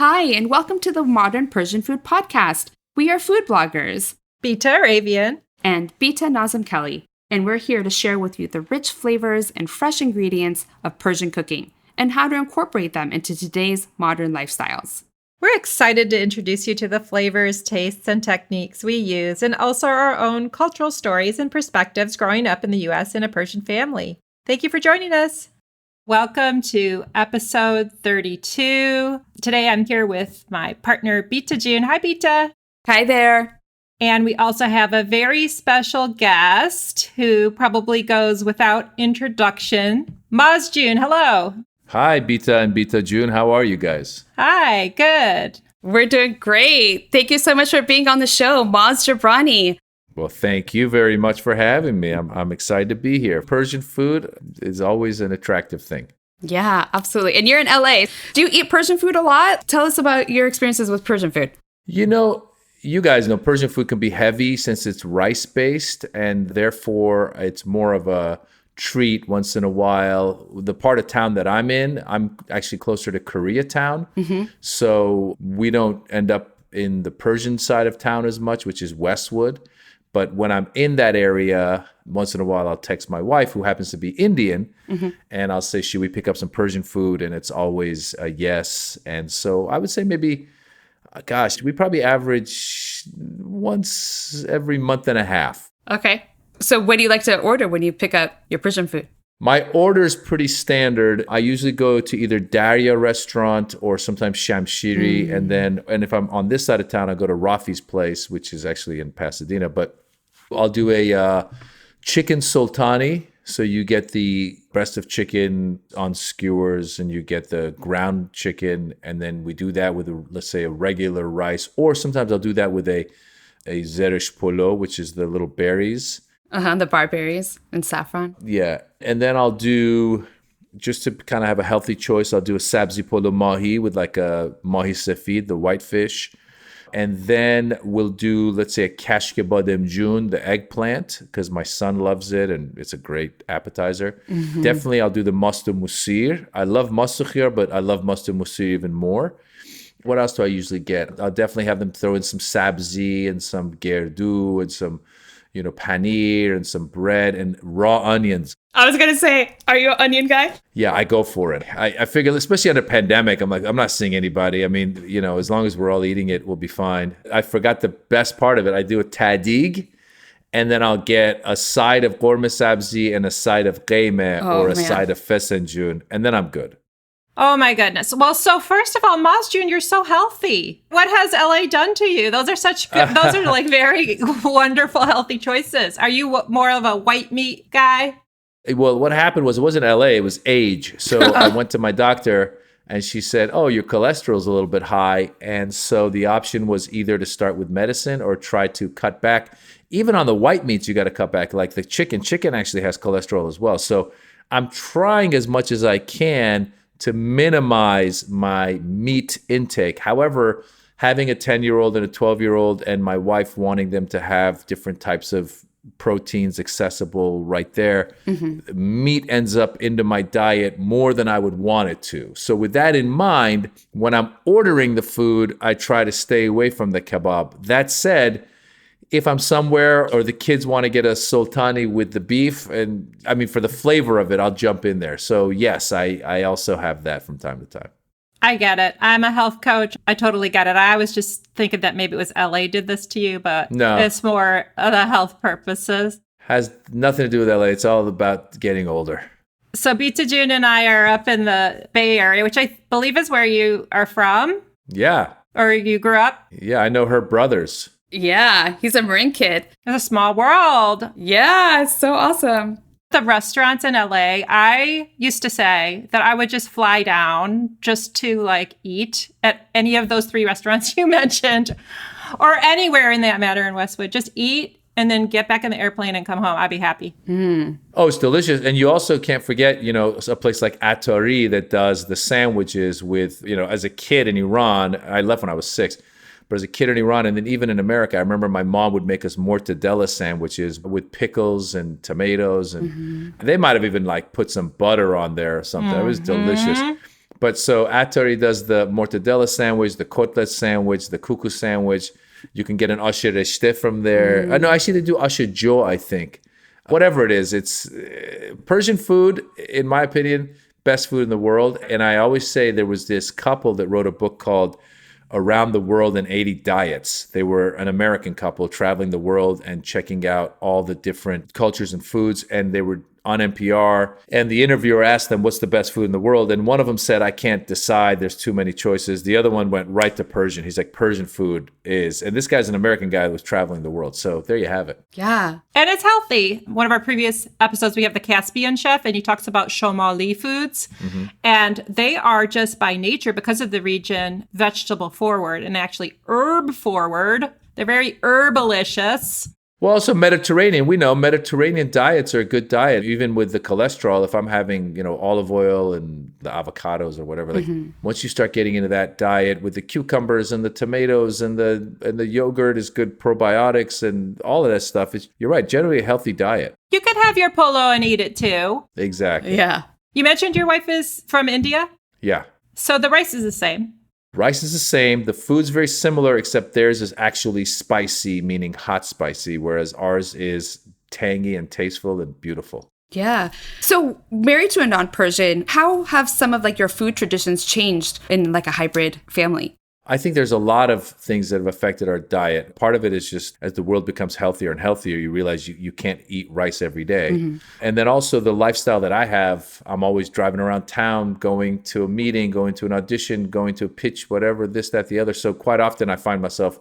Hi, and welcome to the Modern Persian Food Podcast. We are food bloggers, Bita Arabian, and Bita Nazim Kelly, and we're here to share with you the rich flavors and fresh ingredients of Persian cooking and how to incorporate them into today's modern lifestyles. We're excited to introduce you to the flavors, tastes, and techniques we use, and also our own cultural stories and perspectives growing up in the U.S. in a Persian family. Thank you for joining us. Welcome to episode 32. Today I'm here with my partner, Bita June. Hi, Bita. Hi there. And we also have a very special guest who probably goes without introduction. Maz June, hello. Hi, Bita and Beata June. How are you guys? Hi, good. We're doing great. Thank you so much for being on the show, Maz Jobrani. Well, thank you very much for having me. I'm excited to be here. Persian food is always an attractive thing. Yeah, absolutely. And you're in LA. Do you eat Persian food a lot? Tell us about your experiences with Persian food. You guys know Persian food can be heavy since it's rice-based, and therefore it's more of a treat once in a while. The part of town that I'm in, I'm actually closer to Koreatown. So we don't end up in the Persian side of town as much, which is Westwood. But when I'm in that area, once in a while, I'll text my wife, who happens to be Indian, and I'll say, should we pick up some Persian food? And it's always a yes. And so I would say maybe, we probably average once every month and a half. Okay. So what do you like to order when you pick up your Persian food? My order is pretty standard. I usually go to either Darya restaurant or sometimes Shamshiri. And if I'm on this side of town, I go to Rafi's place, which is actually in Pasadena. But I'll do a chicken sultani. So you get the breast of chicken on skewers and you get the ground chicken. And then we do that with, let's say, a regular rice. Or sometimes I'll do that with a zerish polo, which is the little berries. The barberries and saffron. Yeah. And then I'll do, just to kind of have a healthy choice, I'll do a sabzi polo mahi with like a mahi sefid, the white fish. And then we'll do, let's say, a kashke badem jun, the eggplant, because my son loves it and it's a great appetizer. Definitely I'll do the mastu musir. I love mastu khiyar, but I love mastu musir even more. What else do I usually get? I'll definitely have them throw in some sabzi and some gerdu and some paneer and some bread and raw onions. I was going to say, are you an onion guy? Yeah, I go for it. I figure, especially under pandemic, I'm like, I'm not seeing anybody. I mean, as long as we're all eating it, we'll be fine. I forgot the best part of it. I do a tadig, and then I'll get a side of gourmet sabzi and a side of qeymeh side of fesenjun, and then I'm good. Oh my goodness. Well, so first of all, Maz June, you're so healthy. What has LA done to you? Those are like very wonderful, healthy choices. Are you more of a white meat guy? Well, what happened was it wasn't LA, it was age. So I went to my doctor and she said, oh, your cholesterol's a little bit high. And so the option was either to start with medicine or try to cut back. Even on the white meats, you got to cut back. Like the chicken. Chicken actually has cholesterol as well. So I'm trying as much as I can to minimize my meat intake. However, having a 10-year-old and a 12-year-old and my wife wanting them to have different types of proteins accessible right there, meat ends up into my diet more than I would want it to. So with that in mind, when I'm ordering the food, I try to stay away from the kebab. That said, if I'm somewhere or the kids want to get a sultani with the beef, and I mean, for the flavor of it, I'll jump in there. So yes, I also have that from time to time. I get it. I'm a health coach. I totally get it. I was just thinking that maybe it was LA did this to you, but no, it's more of the health purposes. Has nothing to do with LA. It's all about getting older. So Bita June and I are up in the Bay Area, which I believe is where you are from. Yeah. Or you grew up. Yeah, I know her brothers. Yeah, he's a Marin kid. It's a small world. Yeah, it's so awesome. The restaurants in LA, I used to say that I would just fly down just to eat at any of those 3 restaurants you mentioned, or anywhere in that matter in Westwood. Just eat and then get back in the airplane and come home. I'd be happy. Oh, it's delicious. And you also can't forget, a place like Atari that does the sandwiches with, as a kid in Iran, I left when I was 6. But as a kid in Iran, and then even in America, I remember my mom would make us mortadella sandwiches with pickles and tomatoes. And they might have even put some butter on there or something. It was delicious. But so Atari does the mortadella sandwich, the kotlet sandwich, the kuku sandwich. You can get an ashe reşte from there. No, actually they do ashe jo, I think. Whatever it is, it's Persian food, in my opinion, best food in the world. And I always say there was this couple that wrote a book called Around the World in 80 Diets. They were an American couple traveling the world and checking out all the different cultures and foods. And they were on NPR. And the interviewer asked them, what's the best food in the world? And one of them said, I can't decide. There's too many choices. The other one went right to Persian. He's like, Persian food is. And this guy's an American guy who was traveling the world. So there you have it. Yeah. And it's healthy. One of our previous episodes, we have the Caspian chef, and he talks about Shomali foods. And they are just by nature, because of the region, vegetable forward and actually herb forward. They're very herbalicious. Well, also Mediterranean. We know Mediterranean diets are a good diet, even with the cholesterol. If I'm having, olive oil and the avocados or whatever, like once you start getting into that diet with the cucumbers and the tomatoes and the yogurt is good probiotics and all of that stuff, you're right, generally a healthy diet. You could have your polo and eat it too. Exactly. Yeah. You mentioned your wife is from India? Yeah. So the rice is the same. Rice is the same. The food's very similar, except theirs is actually spicy, meaning hot spicy, whereas ours is tangy and tasteful and beautiful. Yeah. So married to a non-Persian, how have some of your food traditions changed in a hybrid family? I think there's a lot of things that have affected our diet. Part of it is just as the world becomes healthier and healthier, you realize you can't eat rice every day. And then also the lifestyle that I have, I'm always driving around town, going to a meeting, going to an audition, going to a pitch, whatever, this, that, the other. So quite often I find myself,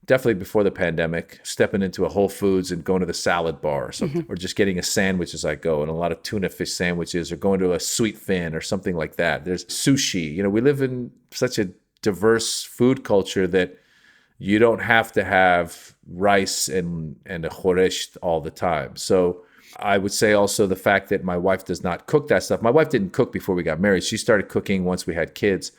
definitely before the pandemic, stepping into a Whole Foods and going to the salad bar or something, or just getting a sandwich as I go, and a lot of tuna fish sandwiches, or going to a sweet fin or something like that. There's sushi. We live in such a diverse food culture that you don't have to have rice and a khoresht all the time. So I would say also the fact that my wife does not cook that stuff. My wife didn't cook before we got married. She started cooking once we had kids.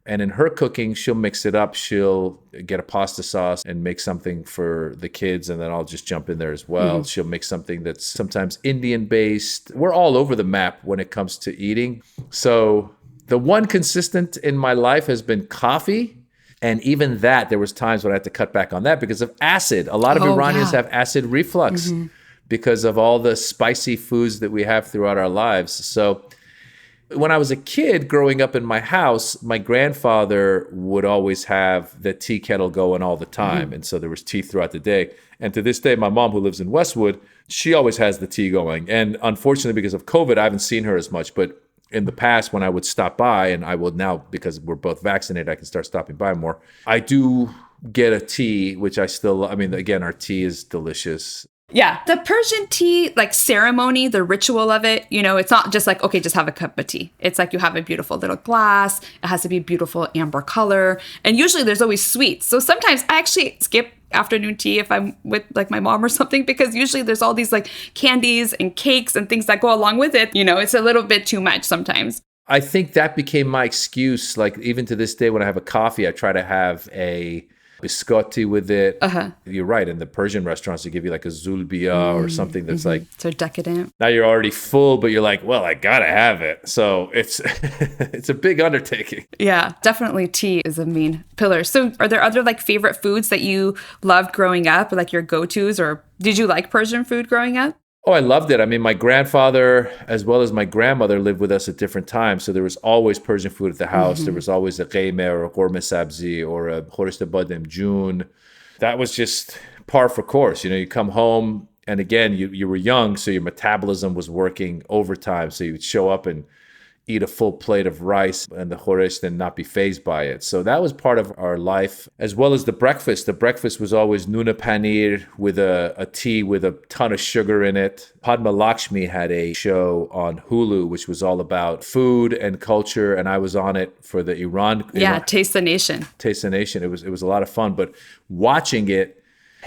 And in her cooking, she'll mix it up. She'll get a pasta sauce and make something for the kids, and then I'll just jump in there as well. She'll make something that's sometimes Indian-based. We're all over the map when it comes to eating. So the one consistent in my life has been coffee. And even that, there was times when I had to cut back on that because of acid. A lot of Iranians have acid reflux because of all the spicy foods that we have throughout our lives. So when I was a kid growing up in my house, my grandfather would always have the tea kettle going all the time. And so there was tea throughout the day. And to this day, my mom, who lives in Westwood, she always has the tea going. And unfortunately, because of COVID, I haven't seen her as much. But in the past, when I would stop by, and I will now, because we're both vaccinated, I can start stopping by more. I do get a tea, which again, our tea is delicious. Yeah. The Persian tea, ceremony, the ritual of it, it's not just okay, just have a cup of tea. It's you have a beautiful little glass. It has to be beautiful amber color. And usually there's always sweets. So sometimes I actually skip afternoon tea if I'm with my mom or something, because usually there's all these candies and cakes and things that go along with it. It's a little bit too much sometimes. I think that became my excuse. Even to this day, when I have a coffee, I try to have a biscotti with it. You're right. In the Persian restaurants, they give you a zulbiya or something that's so decadent. Now you're already full, but you're well, I gotta have it. So it's it's a big undertaking. Yeah, definitely tea is a main pillar. So are there other favorite foods that you loved growing up, or your go-tos, or did you like Persian food growing up? Oh, I loved it. My grandfather, as well as my grandmother, lived with us at different times. So there was always Persian food at the house. There was always a qeime or a ghormeh sabzi or a khoresht badem jun. That was just par for course. You come home, and again, you were young, so your metabolism was working overtime. So you would show up and eat a full plate of rice and the khoresht and not be fazed by it. So that was part of our life, as well as the breakfast. The breakfast was always nuna paneer with a tea with a ton of sugar in it. Padma Lakshmi had a show on Hulu, which was all about food and culture, and I was on it for the Iran. Taste the Nation. Taste the Nation. It was a lot of fun, but watching it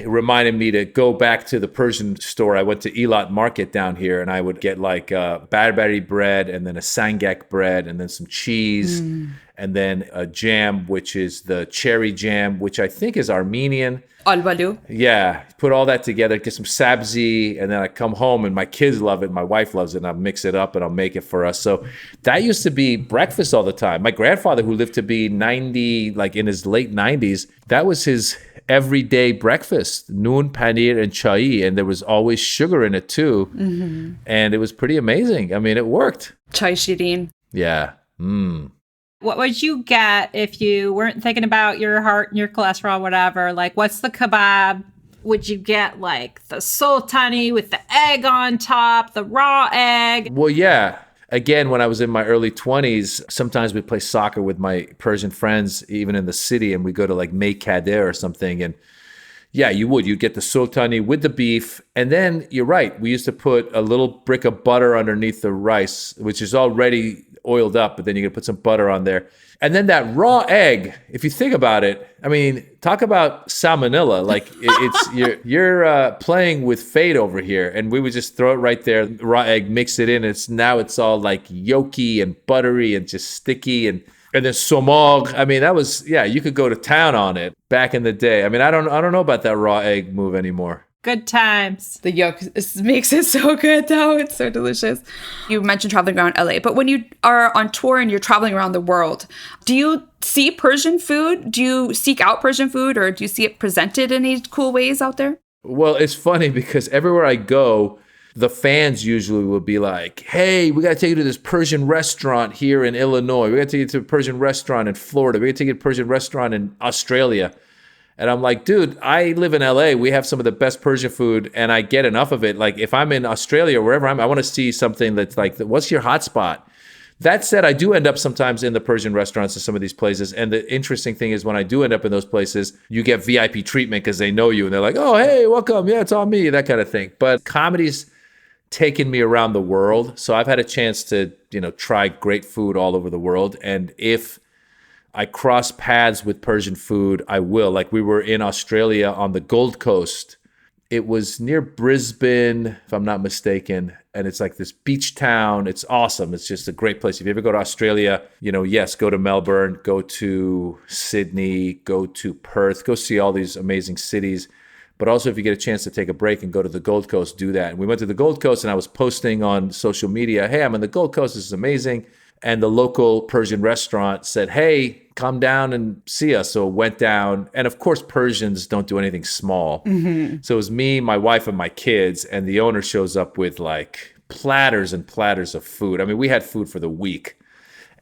reminded me to go back to the Persian store. I went to Eilat Market down here, and I would get barbari bread and then a sangak bread and then some cheese. and then a jam, which is the cherry jam, which I think is Armenian. Albalu. Yeah, put all that together, get some sabzi, and then I come home and my kids love it, my wife loves it, and I'll mix it up and I'll make it for us. So that used to be breakfast all the time. My grandfather, who lived to be 90, like in his late 90s, that was his everyday breakfast, noon, paneer, and chai, and there was always sugar in it too. And it was pretty amazing. I mean, it worked. Chai shirin. Yeah. What would you get if you weren't thinking about your heart and your cholesterol, whatever? Like, what's the kebab? Would you get like the sultani with the egg on top, the raw egg? Well, yeah. Again, when I was in my early 20s, sometimes we'd play soccer with my Persian friends, even in the city, and we go to like May Kader or something. And yeah, you would. You'd get the sultani with the beef. And then you're right. We used to put a little brick of butter underneath the rice, which is already oiled up, but then you're going to put some butter on there. And then that raw egg, if you think about it, I mean, talk about salmonella. Like it's you're playing with fate over here. And we would just throw it right there, raw egg, mix it in. Now it's all like yolky and buttery and just sticky. And then somog. I mean, that was, yeah, you could go to town on it back in the day. I mean, I don't know about that raw egg move anymore. Good times. The yolk makes it so good though. It's so delicious. You mentioned traveling around LA, but when you are on tour and you're traveling around the world, do you see Persian food? Do you seek out Persian food, or do you see it presented in any cool ways out there? Well, it's funny because everywhere I go, the fans usually will be like, hey, we got to take you to this Persian restaurant here in Illinois. We got to take you to a Persian restaurant in Florida. We got to take you to a Persian restaurant in Australia. And I'm like, dude, I live in LA. We have some of the best Persian food, and I get enough of it. Like, if I'm in Australia or wherever I want to see something that's like, what's your hotspot? That said, I do end up sometimes in the Persian restaurants in some of these places. And the interesting thing is when I do end up in those places, you get VIP treatment because they know you. And they're like, oh, hey, welcome. Yeah, it's on me, that kind of thing. But comedy's taken me around the world. So I've had a chance to, try great food all over the world. And if I cross paths with Persian food, I will. Like, we were in Australia on the Gold Coast. It was near Brisbane, if I'm not mistaken. And it's like this beach town. It's awesome. It's just a great place. If you ever go to Australia, yes, go to Melbourne, go to Sydney, go to Perth, go see all these amazing cities. But also, if you get a chance to take a break and go to the Gold Coast, do that. And we went to the Gold Coast, and I was posting on social media, hey, I'm in the Gold Coast. This is amazing. And the local Persian restaurant said, hey, come down and see us. So I went down. And of course, Persians don't do anything small. So it was me, my wife, and my kids. And the owner shows up with like platters and platters of food. I mean, we had food for the week.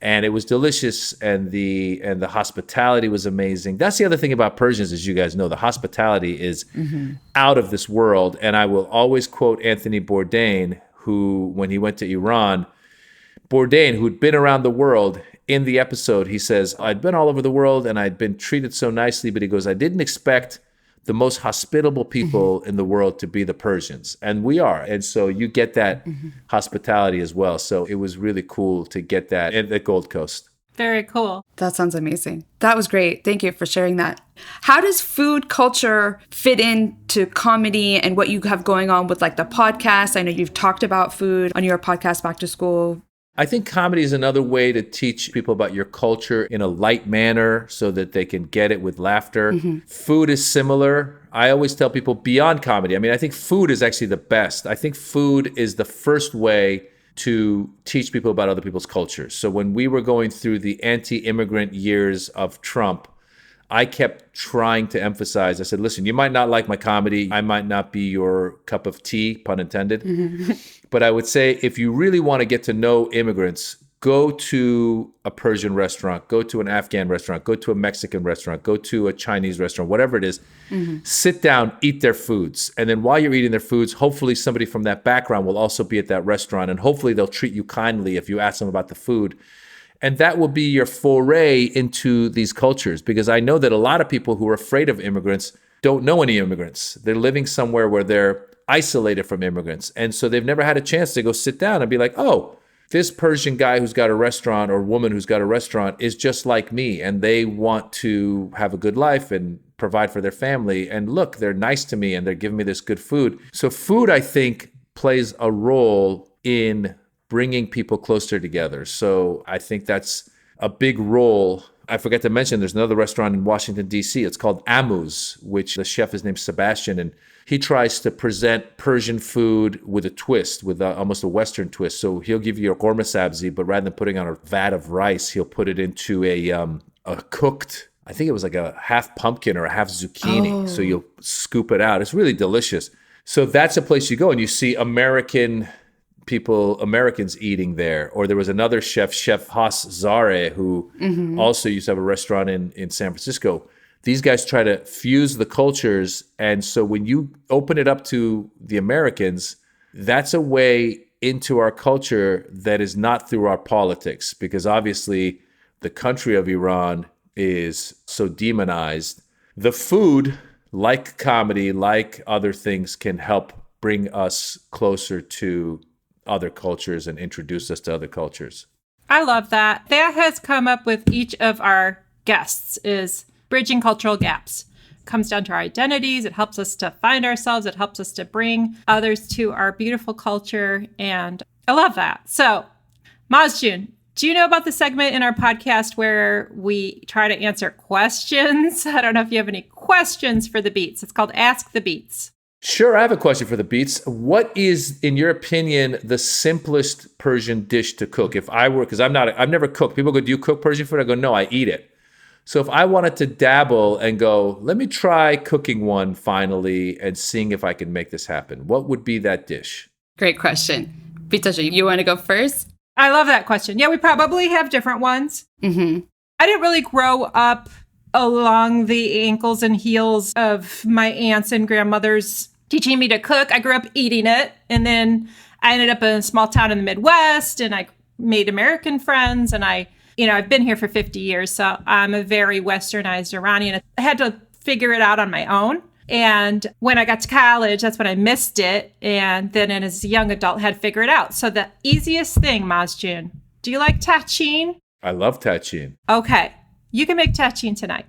And it was delicious. And the hospitality was amazing. That's the other thing about Persians, as you guys know. The hospitality is out of this world. And I will always quote Anthony Bourdain, who, when he went to Iran, Bourdain, who'd been around the world, in the episode, he says, I'd been all over the world and I'd been treated so nicely, but he goes, I didn't expect the most hospitable people in the world to be the Persians. And we are. And so you get that hospitality as well. So it was really cool to get that at the Gold Coast. Very cool. That sounds amazing. That was great. Thank you for sharing that. How does food culture fit into comedy and what you have going on with like the podcast? I know you've talked about food on your podcast, Back to School. I think comedy is another way to teach people about your culture in a light manner so that they can get it with laughter. Food is similar. I always tell people beyond comedy. I mean, I think food is actually the best. I think food is the first way to teach people about other people's cultures. So when we were going through the anti-immigrant years of Trump, I kept trying to emphasize, I said, listen, you might not like my comedy. I might not be your cup of tea, pun intended. But I would say if you really want to get to know immigrants, go to a Persian restaurant, go to an Afghan restaurant, go to a Mexican restaurant, go to a Chinese restaurant, whatever it is, sit down, eat their foods. And then while you're eating their foods, hopefully somebody from that background will also be at that restaurant. And hopefully they'll treat you kindly if you ask them about the food. And that will be your foray into these cultures, because I know that a lot of people who are afraid of immigrants don't know any immigrants. They're living somewhere where they're isolated from immigrants. And so they've never had a chance to go sit down and be like, oh, this Persian guy who's got a restaurant or woman who's got a restaurant is just like me. And they want to have a good life and provide for their family. And look, they're nice to me and they're giving me this good food. So food, I think, plays a role in bringing people closer together. So I think that's a big role. I forgot to mention, there's another restaurant in Washington, D.C. It's called Amu's, which the chef is named Sebastian, and he tries to present Persian food with a twist, with almost a Western twist. So he'll give you a korma sabzi, but rather than putting on a vat of rice, he'll put it into a cooked, I think it was like a half pumpkin or a half zucchini. Oh. So you'll scoop it out. It's really delicious. So that's a place you go and you see Americans eating there. Or there was another Chef Haas Zare, who also used to have a restaurant in San Francisco. These guys try to fuse the cultures. And so when you open it up to the Americans, that's a way into our culture that is not through our politics, because obviously the country of Iran is so demonized. The food, like comedy, like other things, can help bring us closer to other cultures and introduce us to other cultures. I love that. That has come up with each of our guests, is bridging cultural gaps. It comes down to our identities. It helps us to find ourselves. It helps us to bring others to our beautiful culture. And I love that. So, Mazjun, do you know about the segment in our podcast where we try to answer questions? I don't know if you have any questions for the Beats. It's called Ask the Beats. Sure, I have a question for the Beats. What is, in your opinion, the simplest Persian dish to cook? If I were, because I've never cooked. People go, do you cook Persian food? I go, no, I eat it. So if I wanted to dabble and go, let me try cooking one finally and seeing if I can make this happen, what would be that dish? Great question. Bita, you want to go first? I love that question. Yeah, we probably have different ones. Mm-hmm. I didn't really grow up along the ankles and heels of my aunts and grandmothers teaching me to cook. I grew up eating it. And then I ended up in a small town in the Midwest, and I made American friends. And I've been here for 50 years. So I'm a very westernized Iranian. I had to figure it out on my own. And when I got to college, that's when I missed it. And then as a young adult, had to figure it out. So the easiest thing, Mazjun, do you like tahchin? I love tahchin. Okay. You can make tahchin tonight.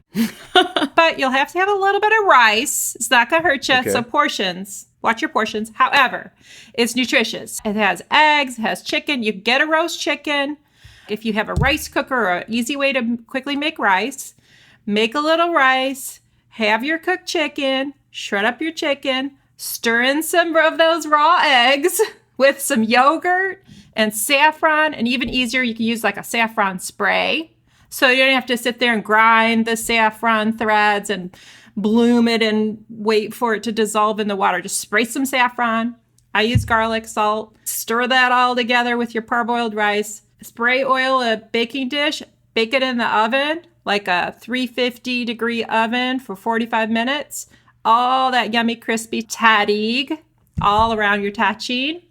But you'll have to have a little bit of rice. It's not going to hurt you. Okay. So portions. Watch your portions. However, it's nutritious. It has eggs. It has chicken. You can get a roast chicken. If you have a rice cooker or an easy way to quickly make rice, make a little rice. Have your cooked chicken, shred up your chicken, stir in some of those raw eggs with some yogurt and saffron. And even easier, you can use like a saffron spray. So you don't have to sit there and grind the saffron threads and bloom it and wait for it to dissolve in the water. Just spray some saffron. I use garlic, salt. Stir that all together with your parboiled rice. Spray oil a baking dish. Bake it in the oven, like a 350 degree oven for 45 minutes. All that yummy, crispy tahdig all around your tahchin.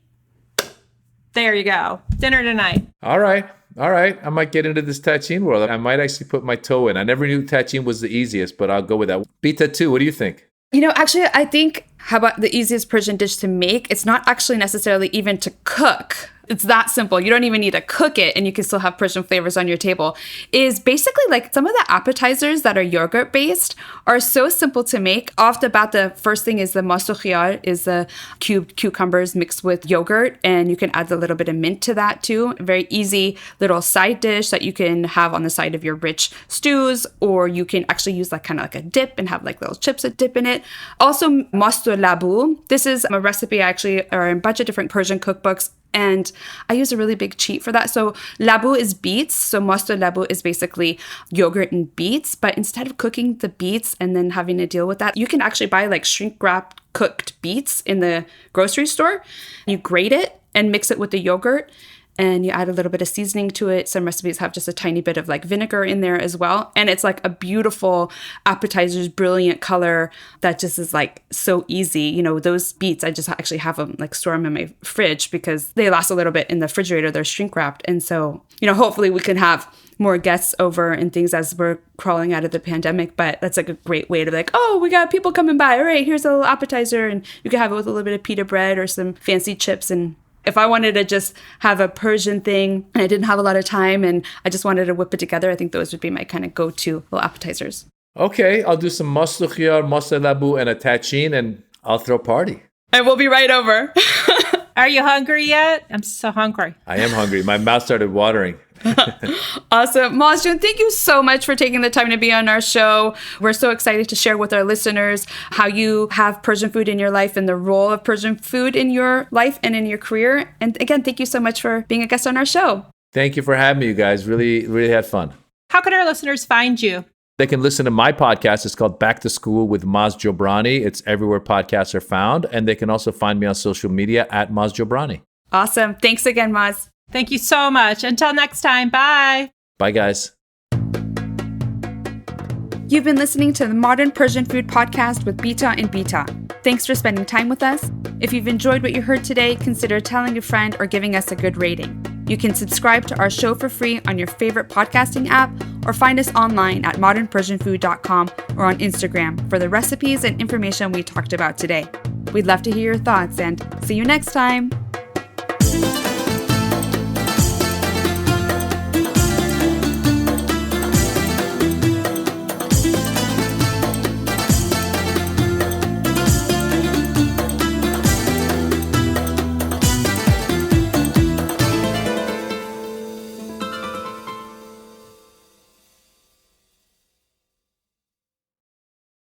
There you go. Dinner tonight. All right. I might get into this tahchin world. I might actually put my toe in. I never knew tahchin was the easiest, but I'll go with that. Bita too, what do you think? Actually, I think, how about the easiest Persian dish to make? It's not actually necessarily even to cook. It's that simple. You don't even need to cook it, and you can still have Persian flavors on your table. Is basically like some of the appetizers that are yogurt based are so simple to make. Off the bat, the first thing is the masto khiyar, is the cubed cucumbers mixed with yogurt, and you can add a little bit of mint to that too. A very easy little side dish that you can have on the side of your rich stews, or you can actually use like kind of like a dip and have like little chips that dip in it. Also, masto labu. This is a recipe actually, or in a bunch of different Persian cookbooks. And I use a really big cheat for that. So labu is beets. So masto labu is basically yogurt and beets. But instead of cooking the beets and then having to deal with that, you can actually buy like shrink wrapped cooked beets in the grocery store. You grate it and mix it with the yogurt. And you add a little bit of seasoning to it. Some recipes have just a tiny bit of like vinegar in there as well. And it's like a beautiful appetizer's brilliant color that just is like so easy. Those beets, I just actually have them like store them in my fridge because they last a little bit in the refrigerator. They're shrink wrapped. And so, hopefully we can have more guests over and things as we're crawling out of the pandemic. But that's like a great way to be like, oh, we got people coming by. All right, here's a little appetizer. And you can have it with a little bit of pita bread or some fancy chips. And if I wanted to just have a Persian thing and I didn't have a lot of time and I just wanted to whip it together, I think those would be my kind of go-to little appetizers. Okay, I'll do some masto khiyar, masto labu, and a tahchin, and I'll throw a party. And we'll be right over. Are you hungry yet? I'm so hungry. I am hungry. My mouth started watering. Awesome. Mazjun, thank you so much for taking the time to be on our show. We're so excited to share with our listeners how you have Persian food in your life and the role of Persian food in your life and in your career. And again, thank you so much for being a guest on our show. Thank you for having me, you guys. Really, really had fun. How can our listeners find you? They can listen to my podcast. It's called Back to School with Maz Jobrani. It's everywhere podcasts are found. And they can also find me on social media at Maz Jobrani. Awesome. Thanks again, Maz. Thank you so much. Until next time, bye. Bye, guys. You've been listening to the Modern Persian Food Podcast with Bita and Beata. Thanks for spending time with us. If you've enjoyed what you heard today, consider telling a friend or giving us a good rating. You can subscribe to our show for free on your favorite podcasting app or find us online at modernpersianfood.com or on Instagram for the recipes and information we talked about today. We'd love to hear your thoughts and see you next time.